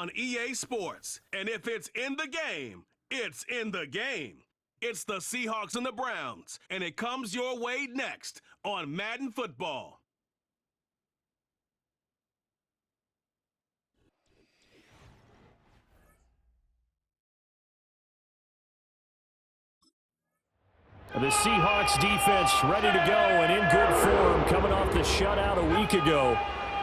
on EA Sports. And if it's in the game, it's in the game. It's the Seahawks and the Browns, and it comes your way next on Madden Football. The Seahawks defense ready to go and in good form coming off the shutout a week ago.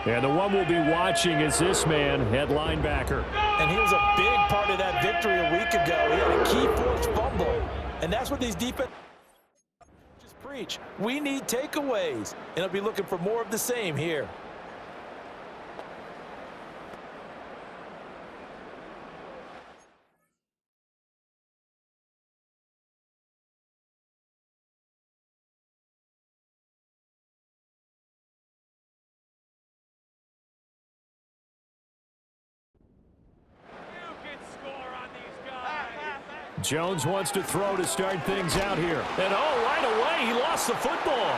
And the one we'll be watching is this man, head linebacker. And he was a big part of that victory a week ago. He had a key forced fumble. And that's what these defenses just preach. We need takeaways. And I'll be looking for more of the same here. Jones wants to throw to start things out here. And right away, he lost the football.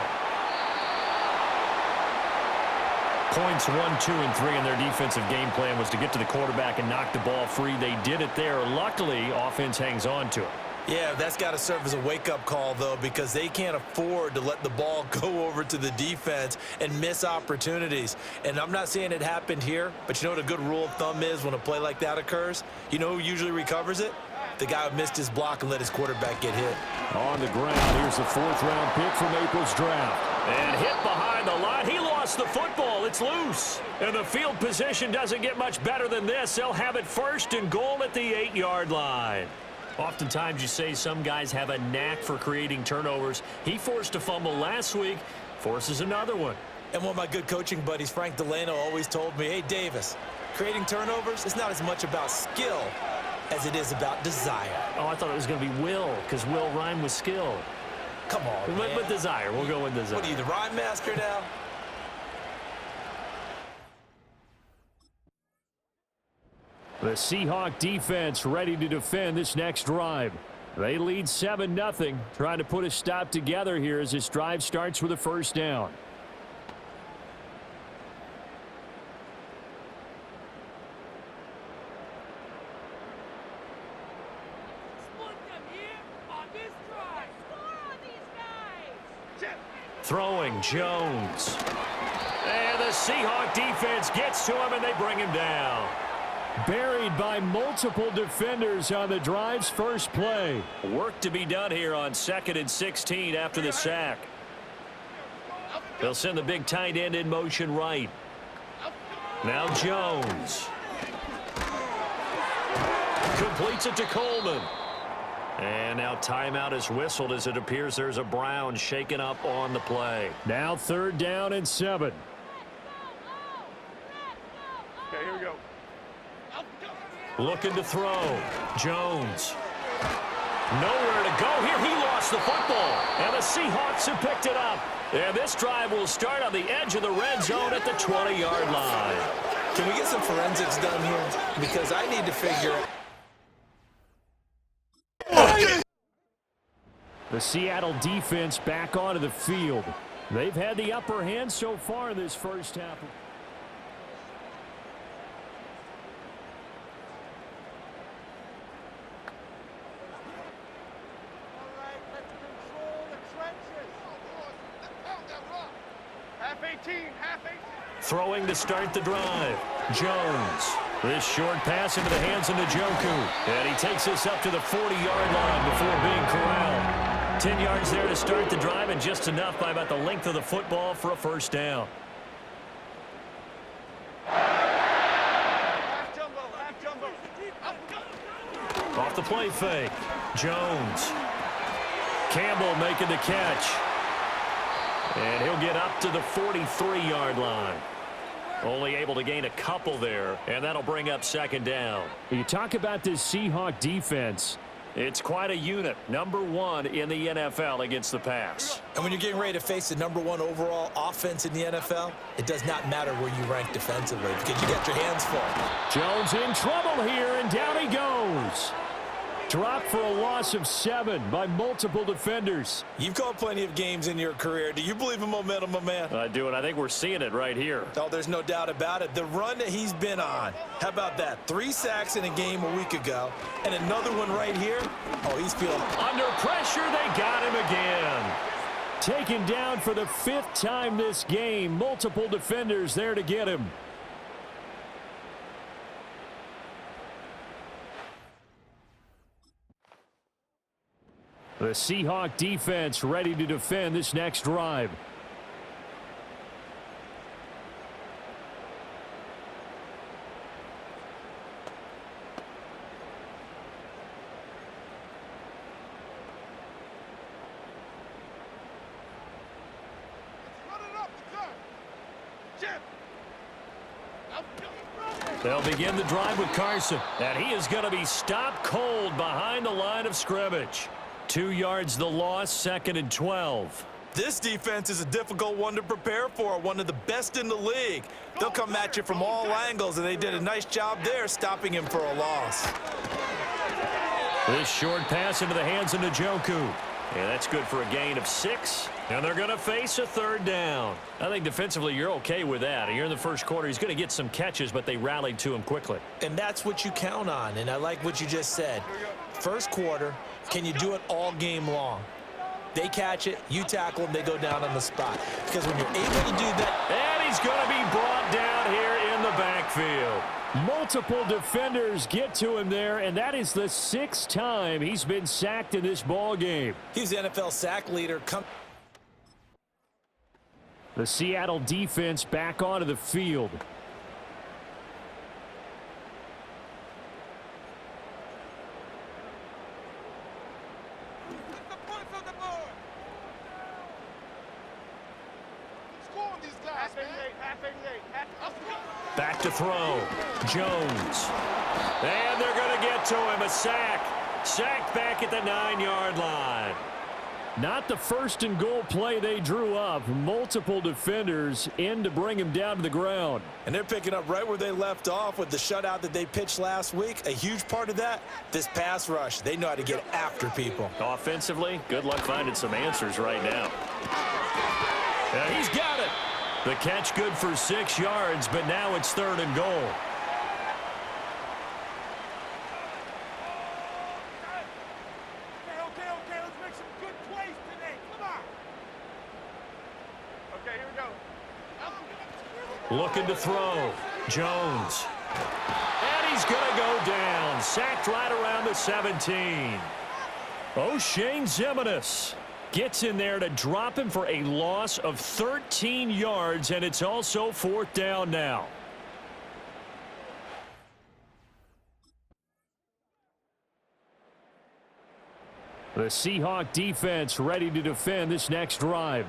Points 1, 2, and 3 in their defensive game plan was to get to the quarterback and knock the ball free. They did it there. Luckily, offense hangs on to it. Yeah, that's got to serve as a wake-up call, though, because they can't afford to let the ball go over to the defense and miss opportunities. And I'm not saying it happened here, but you know what a good rule of thumb is when a play like that occurs? You know who usually recovers it? The guy who missed his block and let his quarterback get hit. On the ground, here's the 4th-round pick from April's draft. And hit behind the line. He lost the football. It's loose. And the field position doesn't get much better than this. They'll have it 1st and goal at the 8-yard line. Oftentimes you say some guys have a knack for creating turnovers. He forced a fumble last week, forces another one. And one of my good coaching buddies, Frank Delano, always told me, hey, Davis, creating turnovers is not as much about skill as it is about desire. Oh, I thought it was going to be will, because will rhyme with skill. Come on, man. With desire. We'll go with desire. What are you, the rhyme master now? The Seahawk defense ready to defend this next drive. They lead 7-0, trying to put a stop together here as this drive starts with a 1st down. Throwing Jones. And the Seahawk defense gets to him and they bring him down. Buried by multiple defenders on the drive's first play. Work to be done here on 2nd and 16 after the sack. They'll send the big tight end in motion right. Now Jones. Completes it to Coleman. And now timeout is whistled as it appears there's a Brown shaken up on the play. Now 3rd down and 7. Okay, here we go. Looking to throw. Jones. Nowhere to go here. He lost the football. And the Seahawks have picked it up. And this drive will start on the edge of the red zone at the 20-yard line. Can we get some forensics done here? Because I need to figure out. The Seattle defense back onto the field. They've had the upper hand so far in this first half. Throwing to start the drive. Jones. This short pass into the hands of Njoku. And he takes this up to the 40-yard line before being corralled. 10 yards there to start the drive and just enough by about the length of the football for a 1st down. Off the play fake. Jones. Campbell making the catch. And he'll get up to the 43-yard line. Only able to gain a couple there, and that'll bring up 2nd down. You talk about this Seahawk defense. It's quite a unit. #1 in the NFL against the pass. And when you're getting ready to face the #1 overall offense in the NFL, it does not matter where you rank defensively because you got your hands full. Jones in trouble here, and down he goes. Dropped for a loss of 7 by multiple defenders. You've called plenty of games in your career. Do you believe in momentum, my man? I do, and I think we're seeing it right here. Oh, there's no doubt about it. The run that he's been on. How about that? 3 sacks in a game a week ago, and another one right here. Oh, he's feeling. Under pressure, they got him again. Taken down for the 5th time this game. Multiple defenders there to get him. The Seahawks defense ready to defend this next drive. They'll begin the drive with Carson, and he is going to be stopped cold behind the line of scrimmage. 2 yards the loss, 2nd and 12. This defense is a difficult one to prepare for, one of the best in the league. They'll come at you from all angles, and they did a nice job there stopping him for a loss. This short pass into the hands of Njoku. And that's good for a gain of 6. And they're going to face a 3rd down. I think defensively you're okay with that. Here in the first quarter, he's going to get some catches, but they rallied to him quickly. And that's what you count on, and I like what you just said. First quarter, can you do it all game long? They catch it, you tackle them, they go down on the spot. Because when you're able to do that. And he's going to be brought down here in the backfield. Multiple defenders get to him there, and that is the 6th time he's been sacked in this ball game. He's the NFL sack leader. The Seattle defense back onto the field. Back to throw. Jones. And they're going to get to him. A sack. Sacked back at the 9-yard line. Not the 1st and goal play they drew up. Multiple defenders in to bring him down to the ground. And they're picking up right where they left off with the shutout that they pitched last week. A huge part of that, this pass rush. They know how to get after people. Offensively, good luck finding some answers right now. Yeah, he's got it. The catch good for 6 yards, but now it's 3rd and goal. Okay, let's make some good plays today. Come on. Okay, here we go. Looking to throw. Jones. And he's going to go down. Sacked right around the 17. O'Shane Ximines gets in there to drop him for a loss of 13 yards, and it's also 4th down now. The Seahawks defense ready to defend this next drive.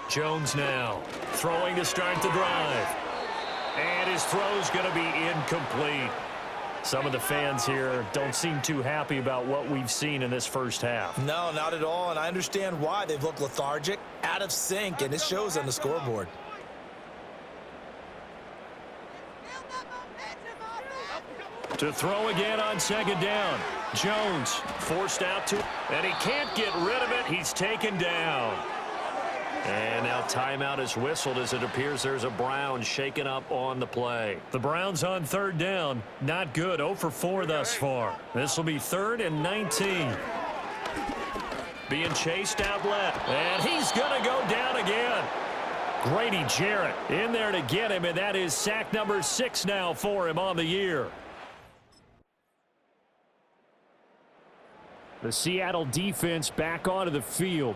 Jones now throwing to start the drive. And his throw's going to be incomplete. Some of the fans here don't seem too happy about what we've seen in this first half. No, not at all, and I understand why. They've looked lethargic, out of sync, and it shows on the scoreboard. To throw again on 2nd down. Jones forced out to, and he can't get rid of it. He's taken down. And now timeout is whistled as it appears there's a Brown shaken up on the play. The Browns on 3rd down. Not good. 0 for 4 thus far. This will be 3rd and 19. Being chased out left. And he's going to go down again. Grady Jarrett in there to get him, and that is sack number 6 now for him on the year. The Seattle defense back onto the field.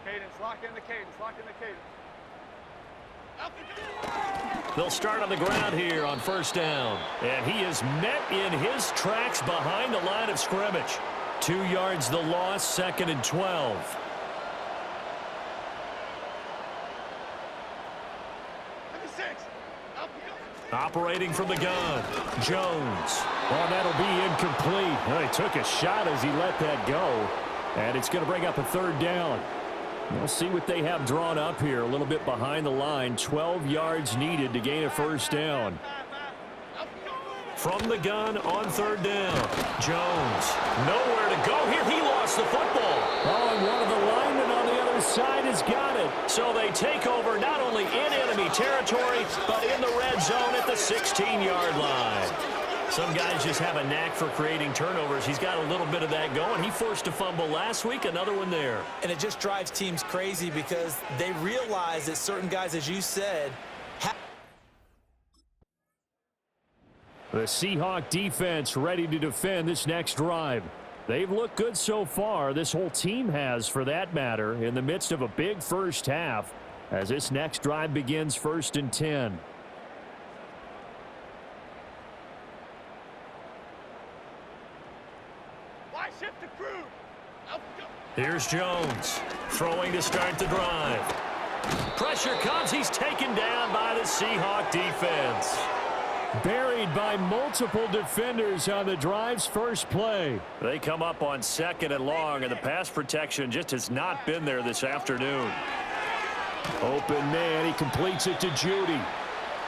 Cadence, lock in the cadence, lock in the cadence. They'll start on the ground here on first down. And he is met in his tracks behind the line of scrimmage. 2 yards the loss, 2nd and 12. Operating from the gun, Jones. Well, that'll be incomplete. Well, he took a shot as he let that go. And it's going to bring up a 3rd down. We'll see what they have drawn up here. A little bit behind the line. 12 yards needed to gain a 1st down. From the gun on 3rd down. Jones. Nowhere to go here. He lost the football. Oh, and one of the linemen on the other side has got it. So they take over not only in enemy territory, but in the red zone at the 16-yard line. Some guys just have a knack for creating turnovers. He's got a little bit of that going. He forced a fumble last week, another one there. And it just drives teams crazy because they realize that certain guys, as you said, the Seahawk defense ready to defend this next drive. They've looked good so far. This whole team has, for that matter, in the midst of a big first half as this next drive begins 1st and 10. Here's Jones throwing to start the drive. Pressure comes. He's taken down by the Seahawk defense. Buried by multiple defenders on the drive's first play. They come up on 2nd and long, and the pass protection just has not been there this afternoon. Open man. He completes it to Judy.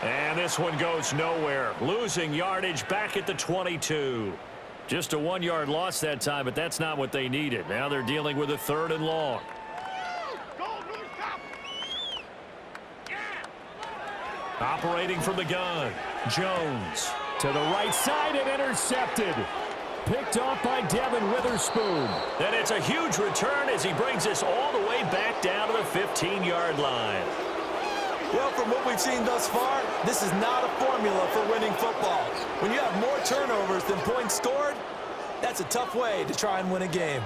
And this one goes nowhere. Losing yardage back at the 22. Just a 1-yard loss that time, but that's not what they needed. Now they're dealing with a 3rd and long. Operating from the gun. Jones to the right side and intercepted. Picked off by Devin Witherspoon. And it's a huge return as he brings us all the way back down to the 15-yard line. well, from what we've seen thus far, this is not a formula for winning football. When you have more turnovers than points scored, that's a tough way to try and win a game.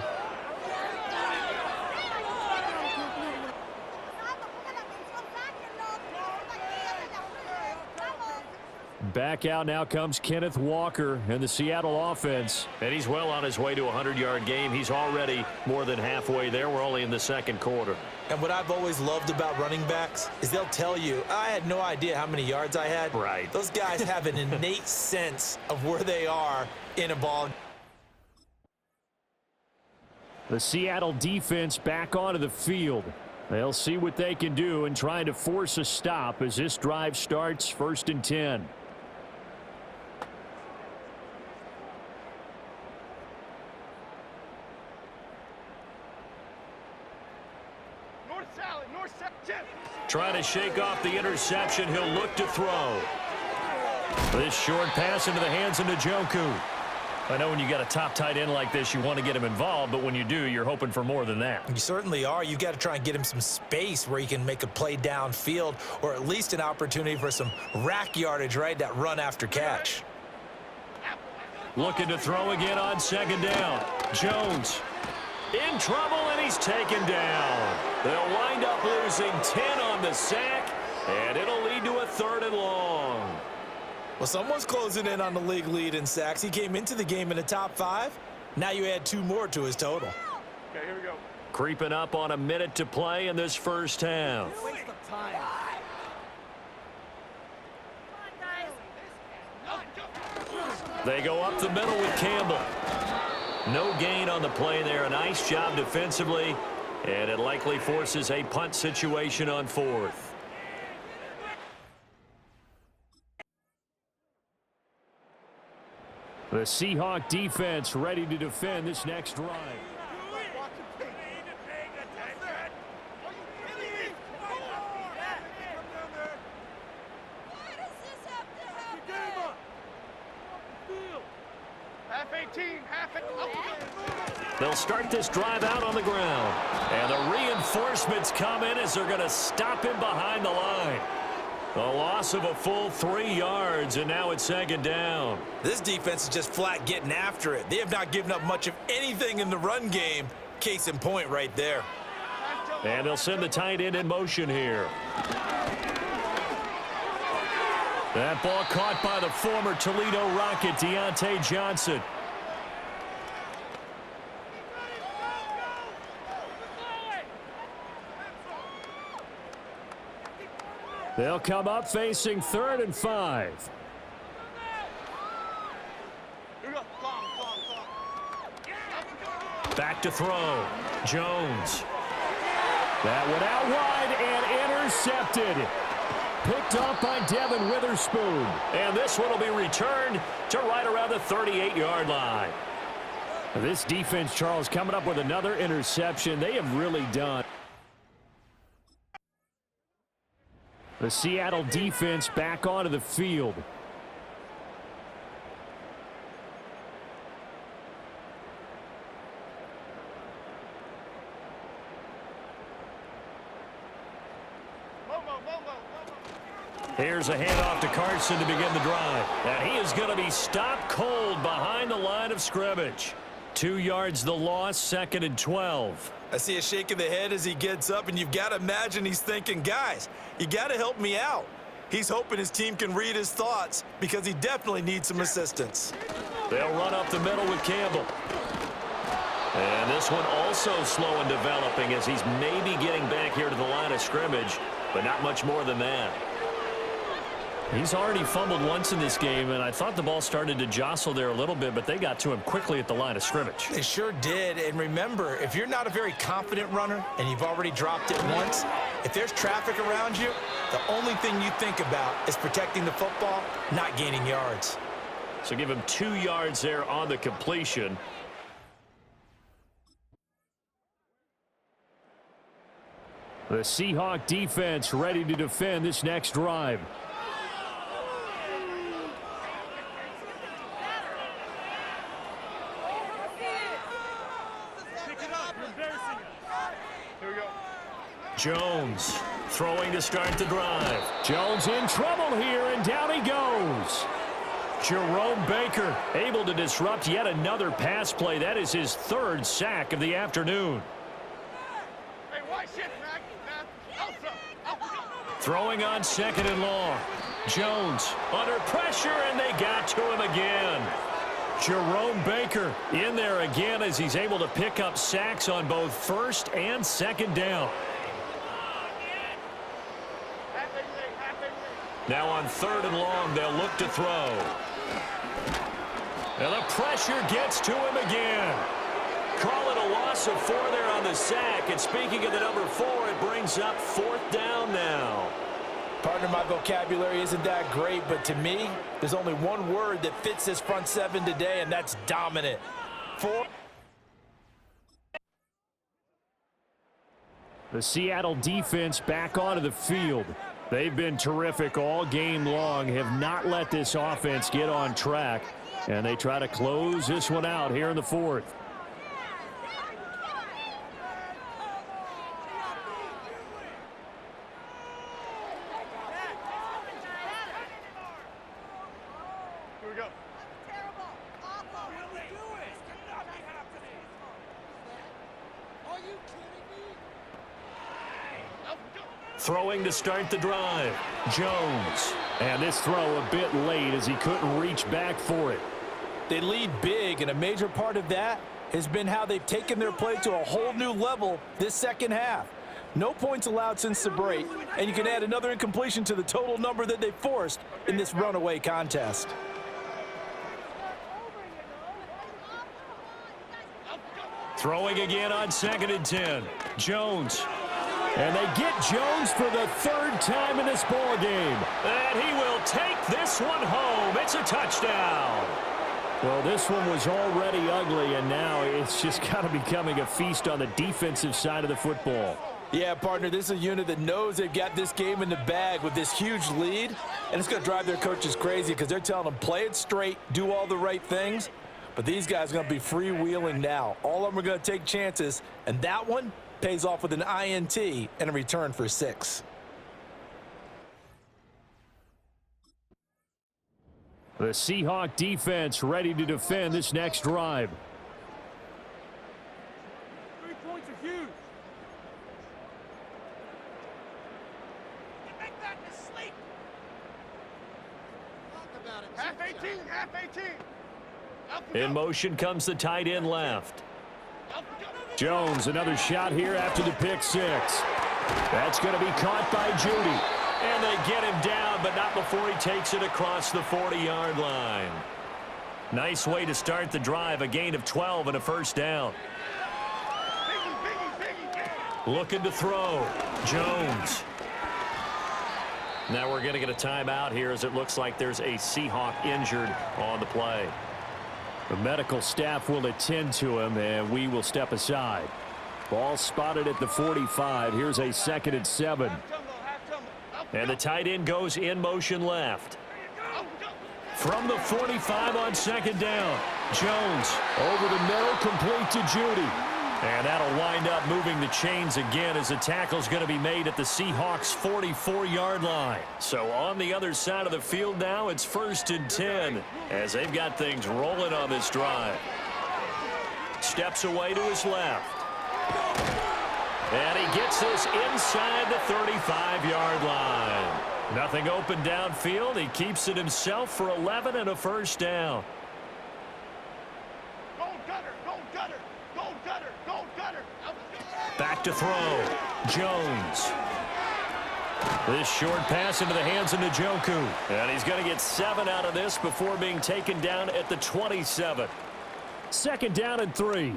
Back out now comes Kenneth Walker and the Seattle offense. And he's well on his way to a 100-yard game. He's already more than halfway there. We're only in the second quarter. And what I've always loved about running backs is they'll tell you, I had no idea how many yards I had. Right. Those guys have an innate sense of where they are in a ball. The Seattle defense back onto the field. They'll see what they can do in trying to force a stop as this drive starts 1st and 10. Trying to shake off the interception. He'll look to throw. This short pass into the hands of Njoku. I know when you got a top tight end like this, you want to get him involved, but when you do, you're hoping for more than that. You certainly are. You've got to try and get him some space where he can make a play downfield, or at least an opportunity for some rack yardage, right? That run after catch. Looking to throw again on 2nd down. Jones in trouble, and he's taken down. They'll wind up losing 10 on the sack, and it'll lead to a 3rd and long. Well, someone's closing in on the league lead in sacks. He came into the game in the top 5. Now you add 2 more to his total. Okay, here we go. Creeping up on a minute to play in this first half. Waste of time. They go up the middle with Campbell. No gain on the play there. A nice job defensively, and it likely forces a punt situation on 4th. The Seahawk defense ready to defend this next drive. They'll start this drive out on the ground. And the reinforcements come in as they're going to stop him behind the line. A loss of a full 3 yards, and now it's 2nd down. This defense is just flat getting after it. They have not given up much of anything in the run game. Case in point right there. And they'll send the tight end in motion here. That ball caught by the former Toledo Rocket, Deontay Johnson. They'll come up facing 3rd and 5. Back to throw. Jones. That one out wide and intercepted. Picked off by Devin Witherspoon. And this one will be returned to right around the 38-yard line. This defense, Charles, coming up with another interception. They have really done. The Seattle defense back onto the field. Here's a handoff to Carson to begin the drive. And he is going to be stopped cold behind the line of scrimmage. 2 yards the loss, 2nd and 12. I see a shake of the head as he gets up, and you've got to imagine he's thinking, guys, you got to help me out. He's hoping his team can read his thoughts because he definitely needs some assistance. They'll run up the middle with Campbell. And this one also slow in developing as he's maybe getting back here to the line of scrimmage, but not much more than that. He's already fumbled once in this game, and I thought the ball started to jostle there a little bit, but they got to him quickly at the line of scrimmage. They sure did, and remember, if you're not a very confident runner and you've already dropped it once, if there's traffic around you, the only thing you think about is protecting the football, not gaining yards. So give him 2 yards there on the completion. The Seahawks defense ready to defend this next drive. Jones throwing to start the drive. Jones in trouble here, and down he goes. Jerome Baker able to disrupt yet another pass play. That is his 3rd sack of the afternoon. Throwing on 2nd and long. Jones under pressure, and they got to him again. Jerome Baker in there again as he's able to pick up sacks on both 1st and 2nd down. Now on 3rd and long, they'll look to throw. And the pressure gets to him again. Call it a loss of 4 there on the sack. And speaking of the number 4, it brings up 4th down now. Partner, my vocabulary isn't that great, but to me, there's only one word that fits this front 7 today, and that's dominant. 4. The Seattle defense back onto the field. They've been terrific all game long, have not let this offense get on track, and they try to close this one out here in the 4th. Here we go. Throwing to start the drive. Jones. And this throw a bit late as he couldn't reach back for it. They lead big, and a major part of that has been how they've taken their play to a whole new level this 2nd half. No points allowed since the break, and you can add another incompletion to the total number that they forced in this runaway contest. Throwing again on 2nd and 10. Jones. And they get Jones for the 3rd time in this ball game. And he will take this one home. It's a touchdown. Well, this one was already ugly, and now it's just kind of becoming a feast on the defensive side of the football. Yeah, partner, this is a unit that knows they've got this game in the bag with this huge lead, and it's going to drive their coaches crazy because they're telling them play it straight, do all the right things. But these guys are going to be freewheeling now. All of them are going to take chances, and that one pays off with an INT and a return for 6. The Seahawks defense ready to defend this next drive. 3 points are huge. You make that mistake. Half 18, half 18. In motion comes the tight end left. Jones, another shot here after the pick six. That's going to be caught by Judy. And they get him down, but not before he takes it across the 40-yard line. Nice way to start the drive, a gain of 12 and a first down. Looking to throw. Jones. Now we're going to get a timeout here as it looks like there's a Seahawk injured on the play. The medical staff will attend to him, and we will step aside. Ball spotted at the 45. Here's a 2nd and 7. And the tight end goes in motion left. From the 45 on 2nd down. Jones over the middle, complete to Judy. And that'll wind up moving the chains again as the tackle's going to be made at the Seahawks' 44-yard line. So on the other side of the field now, it's 1st and 10 as they've got things rolling on this drive. Steps away to his left. And he gets this inside the 35-yard line. Nothing open downfield. He keeps it himself for 11 and a first down. Back to throw. Jones. This short pass into the hands of Njoku. And he's going to get 7 out of this before being taken down at the 27. 2nd down and 3.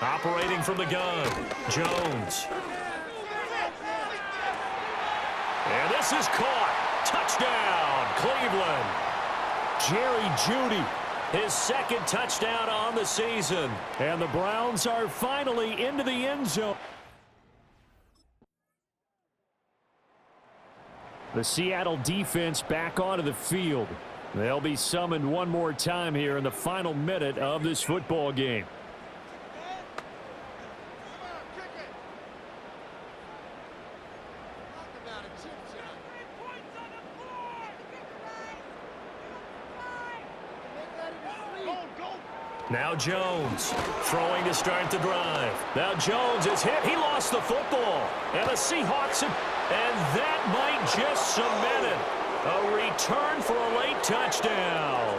Operating from the gun. Jones. And this is caught. Touchdown, Cleveland. Jerry Jeudy. His 2nd touchdown on the season. And the Browns are finally into the end zone. The Seattle defense back onto the field. They'll be summoned one more time here in the final minute of this football game. Now Jones throwing to start the drive. Now Jones is hit. He lost the football. And the Seahawks, and that might just cement it. A return for a late touchdown.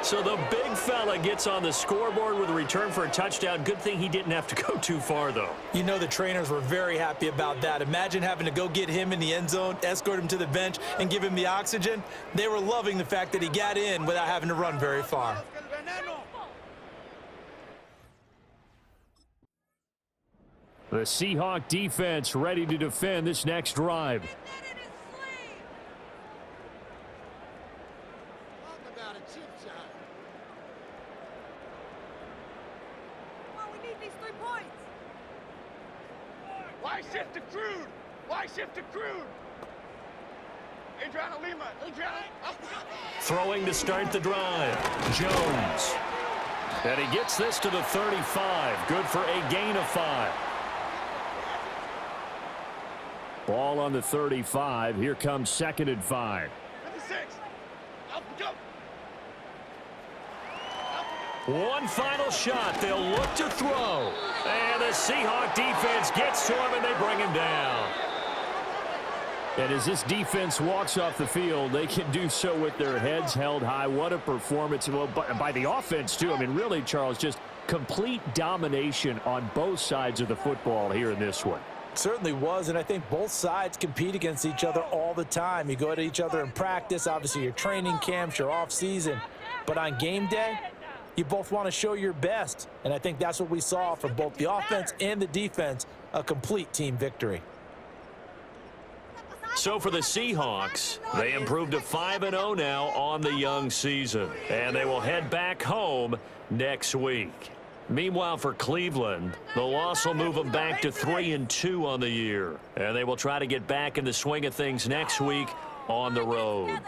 So the big fella gets on the scoreboard with a return for a touchdown. Good thing he didn't have to go too far, though. You know the trainers were very happy about that. Imagine having to go get him in the end zone, escort him to the bench, and give him the oxygen. They were loving the fact that he got in without having to run very far. The Seahawk defense ready to defend this next drive. Why shift to Crude? Why shift to Crude? Adriana Lima. Adriana. Throwing to start the drive. Jones. And he gets this to the 35. Good for a gain of 5. Ball on the 35. Here comes 2nd and 5. 56. Up, go. One final shot. They'll look to throw. And the Seahawk defense gets to him, and they bring him down. And as this defense walks off the field, they can do so with their heads held high. What a performance. Well, by the offense, too. I mean, really, Charles, just complete domination on both sides of the football here in this one. Certainly was, and I think both sides compete against each other all the time. You go at each other in practice, obviously your training camps, your off-season. But on game day, you both want to show your best, and I think that's what we saw from both the offense and the defense, a complete team victory. So for the Seahawks, they improved to 5-0 now on the young season, and they will head back home next week. Meanwhile, for Cleveland, the loss will move them back to 3-2 on the year, and they will try to get back in the swing of things next week on the road.